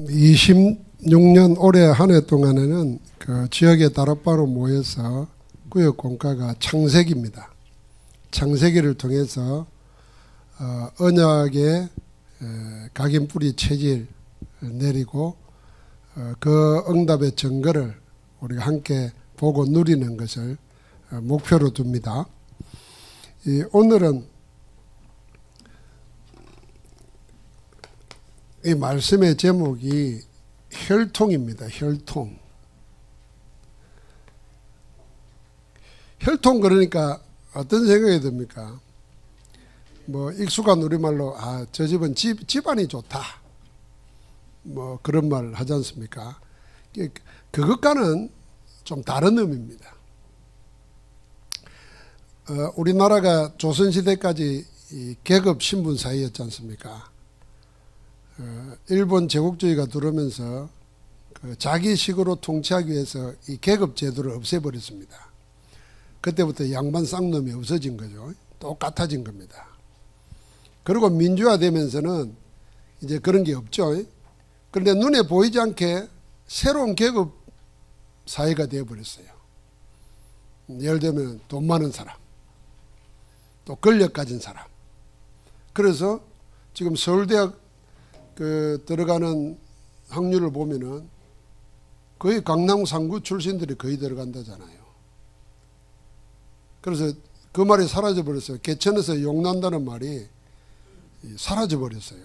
26년 올해 한 해 동안에는 그 지역의 다락방으로 모여서 구역 공과가 창세기입니다. 창세기를 통해서 언약의 각인 뿌리 체질 내리고 그 응답의 증거를 우리가 함께 보고 누리는 것을 목표로 둡니다. 오늘은 이 말씀의 제목이 혈통입니다. 혈통. 혈통 그러니까 어떤 생각이 듭니까? 뭐 익숙한 우리말로 저 집은 집안이 좋다. 뭐 그런 말 하지 않습니까? 그것과는 좀 다른 의미입니다. 우리나라가 조선시대까지 이 계급 신분 사회였지 않습니까? 일본 제국주의가 들어오면서 자기식으로 통치하기 위해서 이 계급 제도를 없애버렸습니다. 그때부터 양반 쌍놈이 없어진 거죠. 똑같아진 겁니다. 그리고 민주화되면서는 이제 그런 게 없죠. 그런데 눈에 보이지 않게 새로운 계급 사회가 되어버렸어요. 예를 들면 돈 많은 사람, 또 권력 가진 사람. 그래서 지금 서울대학 들어가는 확률을 보면은 거의 강남 상구 출신들이 거의 들어간다잖아요. 그래서 그 말이 사라져 버렸어요. 개천에서 욕난다는 말이 사라져 버렸어요.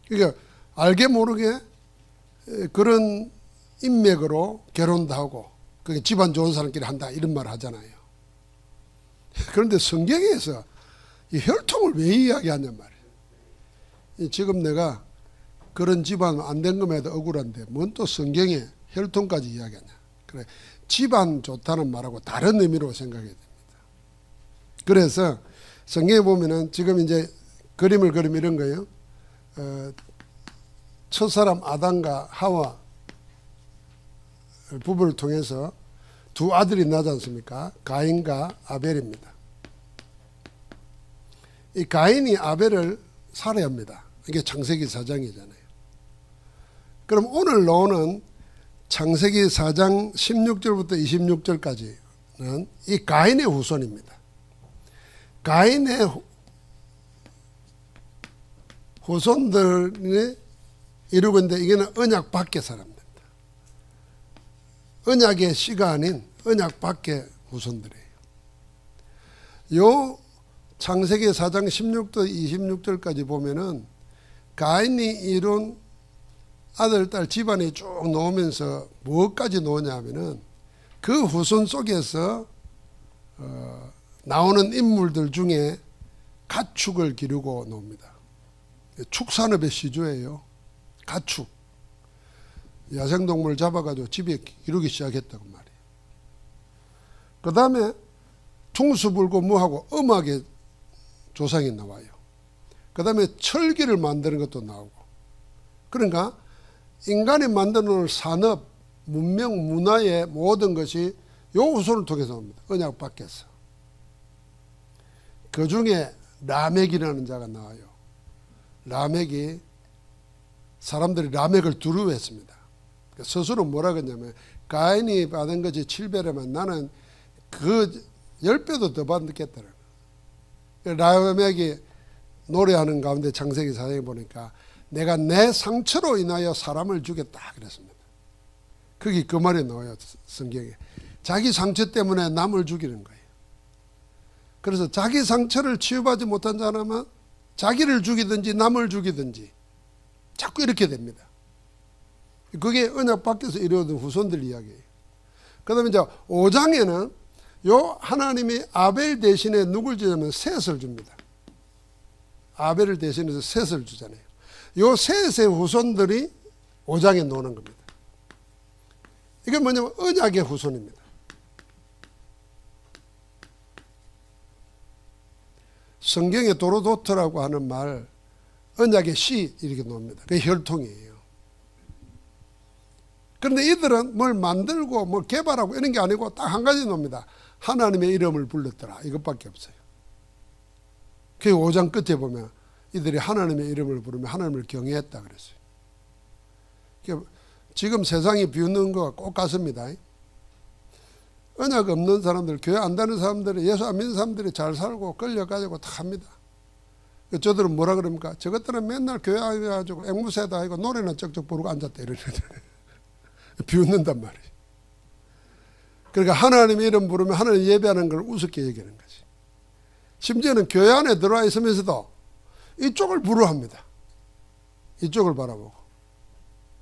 그러니까 알게 모르게 그런 인맥으로 결혼도 하고 그게 집안 좋은 사람끼리 한다 이런 말 하잖아요. 그런데 성경에서 이 혈통을 왜 이야기하냔 말이에요. 지금 내가 그런 집안 안 된 것에도 억울한데 뭔 또 성경에 혈통까지 이야기하냐. 그래, 집안 좋다는 말하고 다른 의미로 생각해야 됩니다. 그래서 성경에 보면은 지금 이제 그림을 그리면 이런 거예요. 첫사람 아담과 하와 부부를 통해서 두 아들이 나지 않습니까? 가인과 아벨입니다. 이 가인이 아벨을 살해합니다. 이게 창세기 4장이잖아요. 그럼 오늘 나오는 창세기 4장 16절부터 26절까지는 이 가인의 후손입니다. 가인의 후손들이 이루고 있는데 이게는 언약 밖의 사람입니다. 언약의 씨가 아닌 언약 밖의 후손들이에요. 요 창세기 4장 16절 26절까지 보면은 가인이 이룬 아들, 딸 집안이 쭉 놓으면서 무엇까지 놓으냐 하면은 그 후손 속에서 나오는 인물들 중에 가축을 기르고 놓습니다. 축산업의 시조예요. 가축. 야생동물 잡아가지고 집에 기르기 시작했다고 말이에요. 그 다음에 퉁수불고 무하고 음악의 조상이 나와요. 그 다음에 철기를 만드는 것도 나오고. 그러니까 인간이 만드는 산업, 문명, 문화의 모든 것이 요 후손을 통해서 옵니다. 언약 밖에서. 그 중에 라멕이라는 자가 나와요. 라멕이 사람들이 라멕을 두려워했습니다. 스스로 뭐라 그러냐면 가인이 받은 것이 7배라면 나는 그 10배도 더 받겠다는 거예요. 라멕이 노래하는 가운데 창세기 4장에 보니까 내가 내 상처로 인하여 사람을 죽였다 그랬습니다. 그게 그 말이 나와요. 성경에. 자기 상처 때문에 남을 죽이는 거예요. 그래서 자기 상처를 치유받지 못한 사람은 자기를 죽이든지 남을 죽이든지 자꾸 이렇게 됩니다. 그게 언약 밖에서 이루어진 후손들 이야기예요. 그 다음에 이제 5장에는 요 하나님이 아벨 대신에 누굴 주냐면 셋을 줍니다. 아벨을 대신해서 셋을 주잖아요. 요 셋의 후손들이 5장에 나오는 겁니다. 이게 뭐냐면 언약의 후손입니다. 성경에 도로도트라고 하는 말 언약의 씨 이렇게 나옵니다. 그게 혈통이에요. 그런데 이들은 뭘 만들고 뭘 개발하고 이런 게 아니고 딱 한 가지 나옵니다. 하나님의 이름을 불렀더라. 이것밖에 없어요. 그 5장 끝에 보면 이들이 하나님의 이름을 부르며 하나님을 경외했다 그랬어요. 지금 세상이 비웃는 거 꼭 같습니다. 언약 없는 사람들, 교회 안 다니는 사람들이, 예수 안 믿는 사람들이 잘 살고 끌려가지고 다 합니다. 저들은 뭐라 그럽니까? 저것들은 맨날 교회 와가지고 앵무새도 아니고 노래나 쩍쩍 부르고 앉았다 이러는 비웃는단 말이에요. 그러니까 하나님 이름 부르면 하나님 예배하는 걸 우습게 얘기하는 거지. 심지어는 교회 안에 들어와 있으면서도 이쪽을 부러워합니다. 이쪽을 바라보고.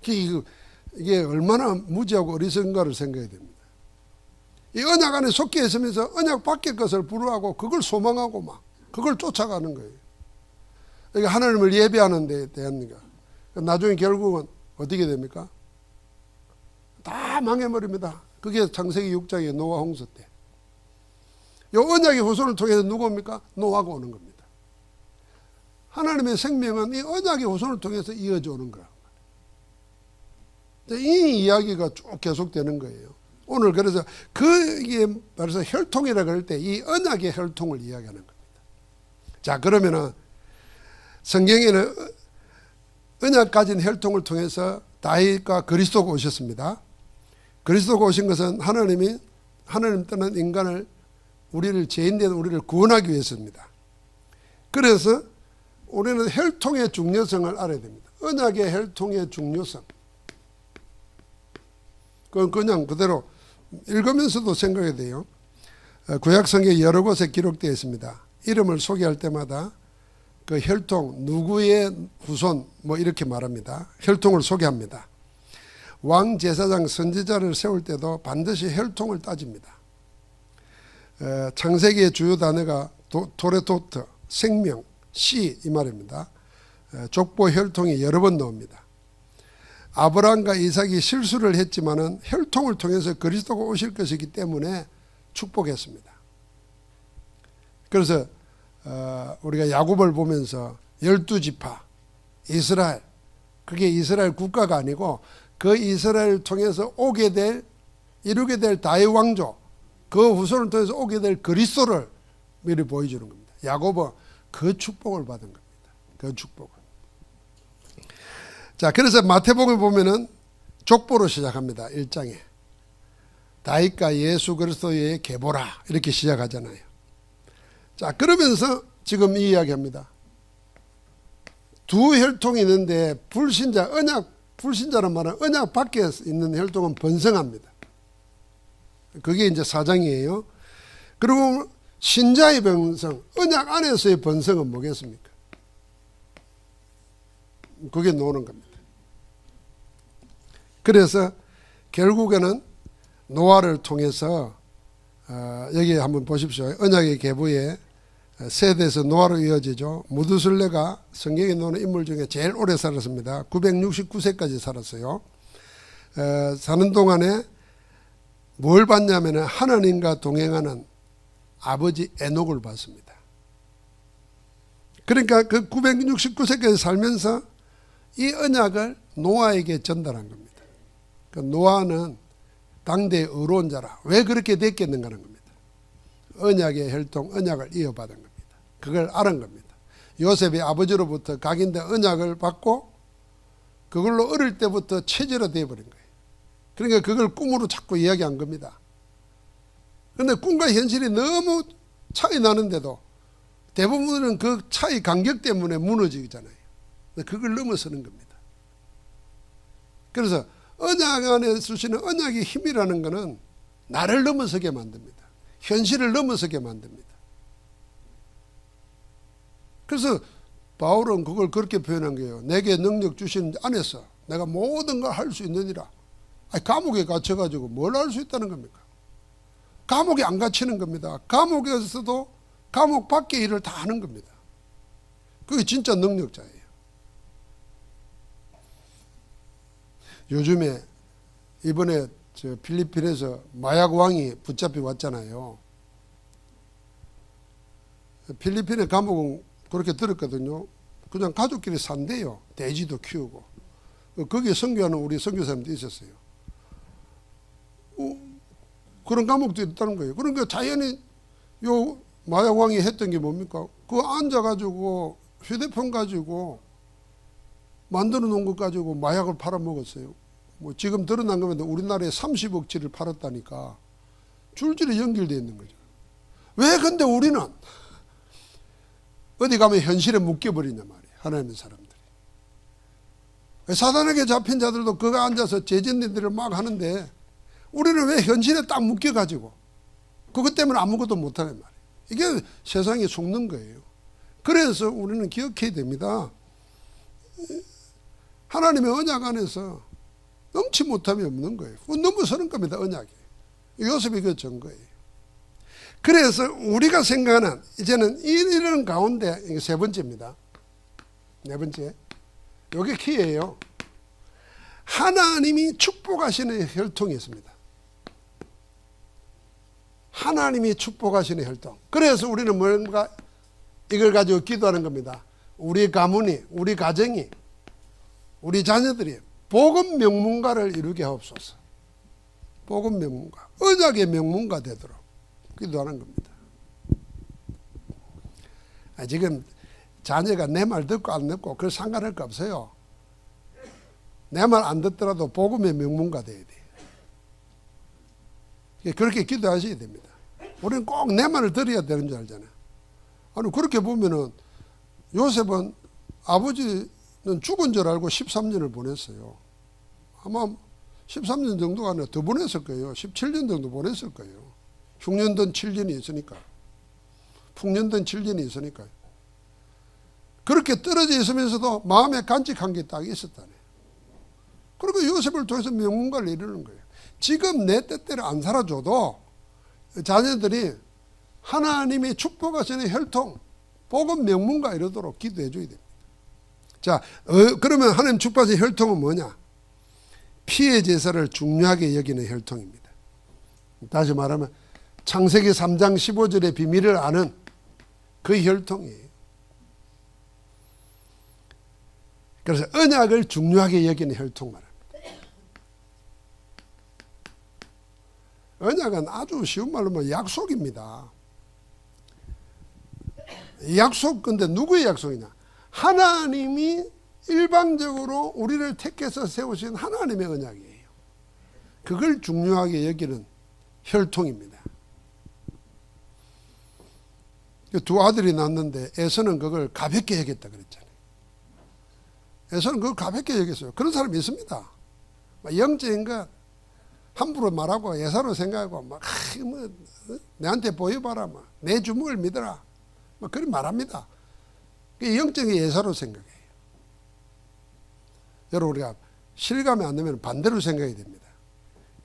이게 얼마나 무지하고 어리석은가를 생각해야 됩니다. 이 언약 안에 속해 있으면서 언약 밖의 것을 부러워하고 그걸 소망하고 막 그걸 쫓아가는 거예요. 그러니까 하나님을 예배하는 데 대한 거. 나중에 결국은 어떻게 됩니까? 다 망해버립니다. 그게 창세기 6장의 노아 홍수 때. 이 언약의 후손을 통해서 누구 옵니까? 노아가 오는 겁니다. 하나님의 생명은 이 언약의 후손을 통해서 이어져 오는 거라. 이 이야기가 쭉 계속되는 거예요. 오늘 그래서 그게 말해서 혈통이라 그럴 때 이 언약의 혈통을 이야기하는 겁니다. 자, 그러면은 성경에는 언약 가진 혈통을 통해서 다윗과 그리스도가 오셨습니다. 그리스도가 오신 것은 하나님 떠난 인간을 우리를 죄인된 우리를 구원하기 위해서입니다. 그래서 우리는 혈통의 중요성을 알아야 됩니다. 언약의 혈통의 중요성. 그건 그냥 그대로 읽으면서도 생각해야 돼요. 구약 성경에 여러 곳에 기록되어 있습니다. 이름을 소개할 때마다 그 혈통, 누구의 후손 뭐 이렇게 말합니다. 혈통을 소개합니다. 왕, 제사장, 선지자를 세울 때도 반드시 혈통을 따집니다. 창세기의 주요 단어가 토레토트, 생명, 씨 이 말입니다. 족보 혈통이 여러 번 나옵니다. 아브라함과 이삭이 실수를 했지만은 혈통을 통해서 그리스도가 오실 것이기 때문에 축복했습니다. 그래서 우리가 야곱을 보면서 12지파 이스라엘, 그게 이스라엘 국가가 아니고 그 이스라엘을 통해서 이루게 될 다윗 왕조, 그 후손을 통해서 오게 될 그리스도를 미리 보여주는 겁니다. 야곱은 그 축복을 받은 겁니다. 그 축복을. 자, 그래서 마태복음에 보면은 족보로 시작합니다. 1장에. 다윗과 예수 그리스도의 계보라 이렇게 시작하잖아요. 자, 그러면서 지금 이 이야기합니다. 두 혈통이 있는데 불신자란 말은 언약 밖에 있는 혈통은 번성합니다. 그게 이제 4장이에요. 그리고 신자의 번성, 언약 안에서의 번성은 뭐겠습니까? 그게 나오는 겁니다. 그래서 결국에는 노아를 통해서 여기 한번 보십시오. 언약의 계보에 세대에서 노아로 이어지죠. 무두슬레가 성경에 나오는 인물 중에 제일 오래 살았습니다. 969세까지 살았어요. 사는 동안에 뭘 봤냐면 하나님과 동행하는 아버지 에녹을 봤습니다. 그러니까 그 969세까지 살면서 이 언약을 노아에게 전달한 겁니다. 그 노아는 당대의 의로운 자라. 왜 그렇게 됐겠는가 하는 겁니다. 언약의 혈통, 언약을 이어받은 겁니다. 그걸 알은 겁니다. 요셉이 아버지로부터 각인된 언약을 받고 그걸로 어릴 때부터 체제로 되어버린 거예요. 그러니까 그걸 꿈으로 자꾸 이야기한 겁니다. 그런데 꿈과 현실이 너무 차이 나는데도 대부분은 그 차이 간격 때문에 무너지잖아요. 그걸 넘어서는 겁니다. 그래서 언약 안에 주시는 언약의 힘이라는 것은 나를 넘어서게 만듭니다. 현실을 넘어서게 만듭니다. 그래서 바울은 그걸 그렇게 표현한 거예요. 내게 능력 주신 안에서 내가 모든 걸 할 수 있느니라. 감옥에 갇혀가지고 뭘 할 수 있다는 겁니까? 감옥에 안 갇히는 겁니다. 감옥에서도 감옥 밖의 일을 다 하는 겁니다. 그게 진짜 능력자예요. 요즘에 이번에 저 필리핀에서 마약 왕이 붙잡혀 왔잖아요. 필리핀의 감옥은 그렇게 들었거든요. 그냥 가족끼리 산대요. 돼지도 키우고. 거기에 선교하는 우리 선교사님도 있었어요. 그런 감옥도 있다는 거예요. 그러니까 자연히 요 마약 왕이 했던 게 뭡니까? 그거 앉아가지고 휴대폰 가지고 만들어 놓은 것 가지고 마약을 팔아먹었어요. 뭐 지금 드러난 겁니다. 우리나라에 30억치를 팔았다니까. 줄줄이 연결되어 있는 거죠. 왜 근데 우리는 어디 가면 현실에 묶여버리냐 말이에요. 하나님의 사람들이. 사단에게 잡힌 자들도 그거 앉아서 제전들을 막 하는데 우리는 왜 현실에 딱 묶여가지고 그것 때문에 아무것도 못하는 말이에요. 이게 세상에 속는 거예요. 그래서 우리는 기억해야 됩니다. 하나님의 언약 안에서 넘치 못함이 없는 거예요. 넘어서는 겁니다. 언약이. 요셉이 그 증거예요. 그래서 우리가 생각하는 이제는 이런 가운데 이게 세 번째입니다. 네 번째. 이게 키예요. 하나님이 축복하시는 혈통이 있습니다. 하나님이 축복하시는 혈통. 그래서 우리는 뭔가 이걸 가지고 기도하는 겁니다. 우리 가문이, 우리 가정이, 우리 자녀들이 복음 명문가를 이루게 하옵소서. 복음 명문가, 언약의 명문가 되도록 기도하는 겁니다. 지금 자녀가 내 말 듣고 안 듣고 그걸 상관할 거 없어요. 내 말 안 듣더라도 복음의 명문가 돼야 돼. 그렇게 기도하셔야 됩니다. 우리는 꼭 내 말을 들어야 되는 줄 알잖아요. 아니 그렇게 보면은 요셉은 아버지는 죽은 줄 알고 13년을 보냈어요. 아마 13년 정도가 아니라 더 보냈을 거예요. 17년 정도 보냈을 거예요. 흉년된 7년이 있으니까. 풍년된 7년이 있으니까요. 그렇게 떨어져 있으면서도 마음에 간직한 게 딱 있었다네. 그리고 요셉을 통해서 명문가를 이루는 거예요. 지금 내 뜻대로 안 살아줘도 자녀들이 하나님이 축복하시는 혈통, 복음 명문가 이루도록 기도해 줘야 됩니다. 자, 그러면 하나님 축복하시는 혈통은 뭐냐? 피의 제사를 중요하게 여기는 혈통입니다. 다시 말하면 창세기 3장 15절의 비밀을 아는 그 혈통이에요. 그래서 언약을 중요하게 여기는 혈통 말합니다. 언약은 아주 쉬운 말로 뭐 약속입니다. 약속, 근데 누구의 약속이냐? 하나님이 일방적으로 우리를 택해서 세우신 하나님의 언약이에요. 그걸 중요하게 여기는 혈통입니다. 두 아들이 낳았는데 에서는 그걸 가볍게 여겼다 그랬잖아요. 에서는 그걸 가볍게 여겼어요. 그런 사람이 있습니다. 영적인 것 함부로 말하고 예사로 생각하고 막 뭐, 내한테 보여봐라, 내 주먹을 믿어라, 그런 말합니다. 영적인 예사로 생각해요. 여러분 우리가 실감이 안 나면 반대로 생각해야 됩니다.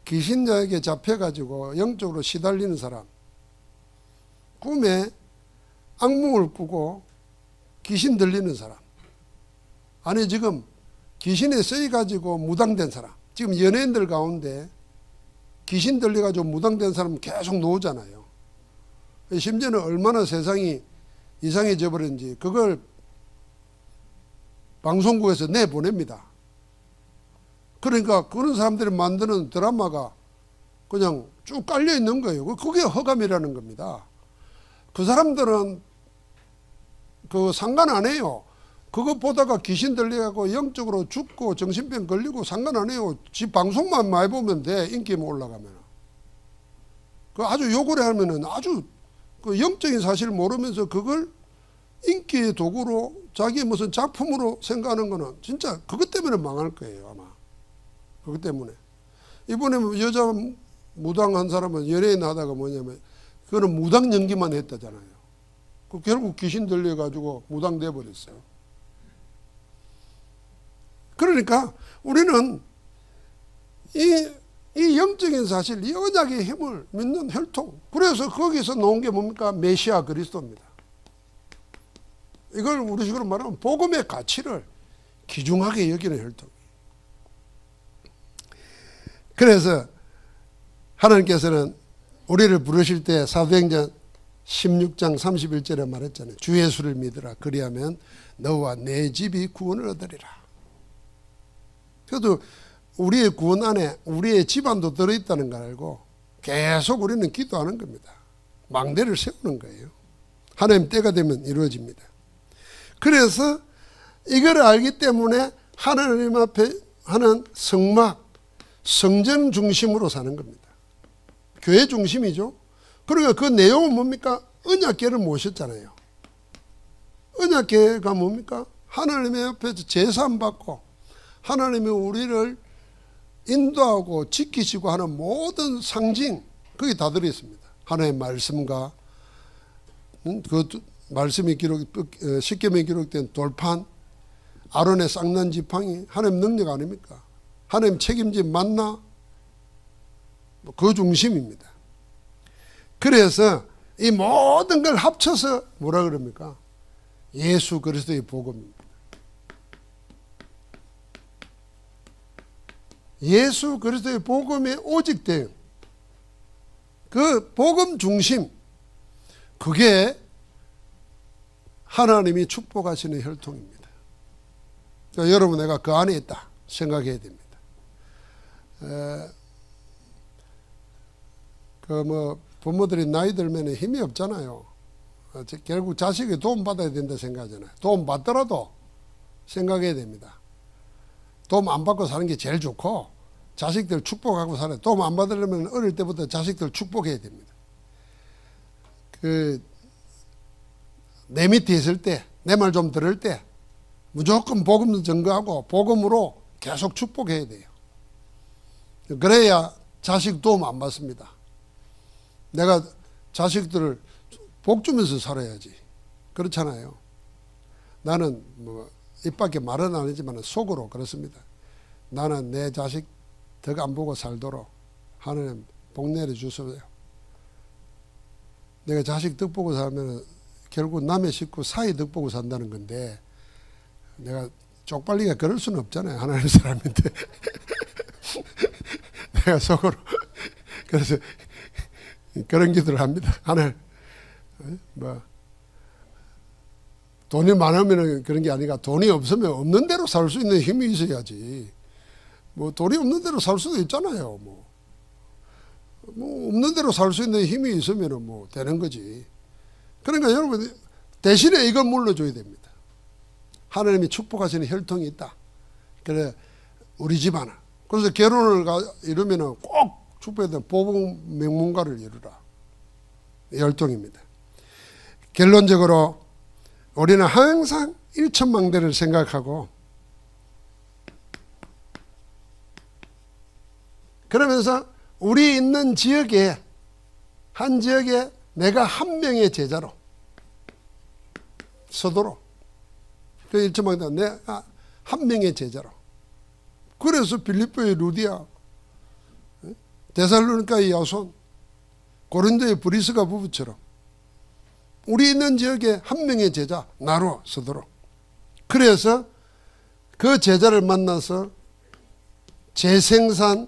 귀신에게 잡혀가지고 영적으로 시달리는 사람, 꿈에 악몽을 꾸고 귀신 들리는 사람, 아니 지금 귀신에 쓰여가지고 무당된 사람, 지금 연예인들 가운데 귀신 들려가지고 무당된 사람 계속 나오잖아요. 심지어는 얼마나 세상이 이상해져 버렸는지 그걸 방송국에서 내보냅니다. 그러니까 그런 사람들이 만드는 드라마가 그냥 쭉 깔려 있는 거예요. 그게 허감이라는 겁니다. 그 사람들은 그 상관 안 해요. 그거 보다가 귀신 들려가고 영적으로 죽고 정신병 걸리고 상관 안 해요. 지 방송만 많이 보면 돼. 인기만 올라가면. 그 아주 욕을 하면은 아주 그 영적인 사실을 모르면서 그걸 인기의 도구로 자기 무슨 작품으로 생각하는 거는 진짜 그것 때문에 망할 거예요, 아마. 그것 때문에. 이번에 여자 무당 한 사람은 연예인 하다가 뭐냐면 그거는 무당 연기만 했다잖아요. 그 결국 귀신 들려가지고 무당 돼버렸어요. 그러니까 우리는 이 영적인 사실, 이 언약의 힘을 믿는 혈통. 그래서 거기서 나온 게 뭡니까? 메시아 그리스도입니다. 이걸 우리식으로 말하면 복음의 가치를 귀중하게 여기는 혈통이에요. 그래서 하나님께서는 우리를 부르실 때 사도행전 16장 31절에 말했잖아요. 주 예수를 믿으라. 그리하면 너와 내 집이 구원을 얻으리라. 그래도 우리의 구원 안에 우리의 집안도 들어있다는 걸 알고 계속 우리는 기도하는 겁니다. 망대를 세우는 거예요. 하나님 때가 되면 이루어집니다. 그래서 이걸 알기 때문에 하나님 앞에 하는 성막, 성전 중심으로 사는 겁니다. 교회 중심이죠. 그러니까 그 내용은 뭡니까? 언약궤를 모셨잖아요. 언약궤가 뭡니까? 하나님의 앞에서 제사함 받고 하나님이 우리를 인도하고 지키시고 하는 모든 상징, 그게 다 들어있습니다. 하나님의 말씀과 그 말씀이 십계명에 기록된 돌판, 아론의 쌍난 지팡이, 하나님 능력 아닙니까? 하나님 책임진 만나, 그 중심입니다. 그래서 이 모든 걸 합쳐서 뭐라 그럽니까? 예수 그리스도의 복음입니다. 예수 그리스도의 복음의 오직 대응, 그 복음 중심, 그게 하나님이 축복하시는 혈통입니다. 그러니까 여러분, 내가 그 안에 있다 생각해야 됩니다. 부모들이 나이 들면 힘이 없잖아요. 결국 자식이 도움 받아야 된다 생각하잖아요. 도움 받더라도 생각해야 됩니다. 도움 안 받고 사는 게 제일 좋고, 자식들 축복하고 살아요. 도움 안 받으려면 어릴 때부터 자식들 축복해야 됩니다. 내 밑에 있을 때, 내 말 좀 들을 때 무조건 복음 증거하고 복음으로 계속 축복해야 돼요. 그래야 자식 도움 안 받습니다. 내가 자식들을 복 주면서 살아야지. 그렇잖아요. 나는 입 밖에 말은 안 하지만 속으로 그렇습니다. 나는 내 자식 덕 안 보고 살도록 하나님 복 내려 주세요. 내가 자식 덕 보고 살면 결국 남의 식구 사이 덕 보고 산다는 건데, 내가 쪽팔리가 그럴 수는 없잖아요. 하나님 사람인데. 내가 속으로 그래서 그런 기도를 합니다. 하나님, 돈이 많으면 그런 게 아니라, 돈이 없으면 없는 대로 살 수 있는 힘이 있어야지. 돈이 없는 대로 살 수도 있잖아요. 없는 대로 살 수 있는 힘이 있으면 되는 거지. 그러니까 여러분, 대신에 이걸 물러줘야 됩니다. 하나님이 축복하시는 혈통이 있다. 그래, 우리 집안은. 그래서 결혼을 이루면 꼭 축복해야 되는 보복 명문가를 이루라. 혈통입니다. 결론적으로 우리는 항상 일천망대를 생각하고, 그러면서 우리 있는 지역에, 한 지역에 내가 한 명의 제자로 서도록, 그 일천망대, 내가 한 명의 제자로. 그래서 빌립보의 루디아, 데살로니가의 야손, 고린도의 브리스가 부부처럼 우리 있는 지역에 한 명의 제자, 나로 서도록. 그래서 그 제자를 만나서 재생산,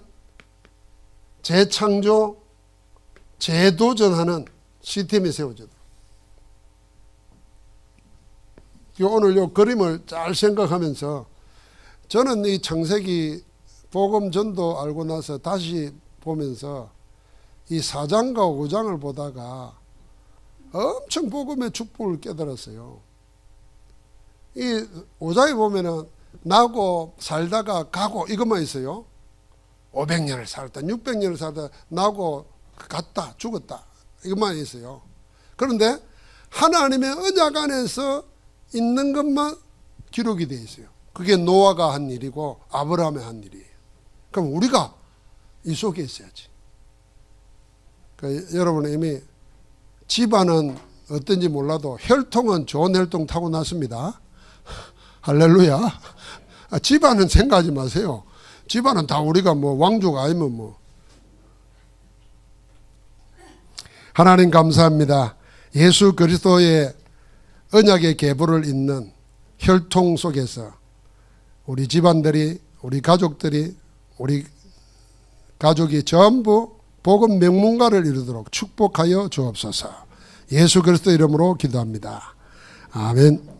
재창조, 재도전하는 시스템이 세워져도. 오늘 이 그림을 잘 생각하면서, 저는 이 창세기 복음 전도 알고 나서 다시 보면서 이 4장과 5장을 보다가 엄청 복음의 축복을 깨달았어요. 이 5장에 보면은 나고 살다가 가고 이것만 있어요. 500년을 살다, 600년을 살다, 나고 갔다, 죽었다, 이것만 있어요. 그런데 하나님의 언약 안에서 있는 것만 기록이 되어 있어요. 그게 노아가 한 일이고 아브라함의 한 일이에요. 그럼 우리가 이 속에 있어야지. 그러니까 여러분, 이미 집안은 어떤지 몰라도 혈통은 좋은 혈통 타고 났습니다. 할렐루야. 집안은 생각하지 마세요. 집안은 다 우리가 왕족 아니면 하나님 감사합니다. 예수 그리스도의 언약의 계보를 잇는 혈통 속에서 우리 집안들이, 우리 가족들이, 우리 가족이 전부 복음 명문가를 이루도록 축복하여 주옵소서. 예수 그리스도 이름으로 기도합니다. 아멘.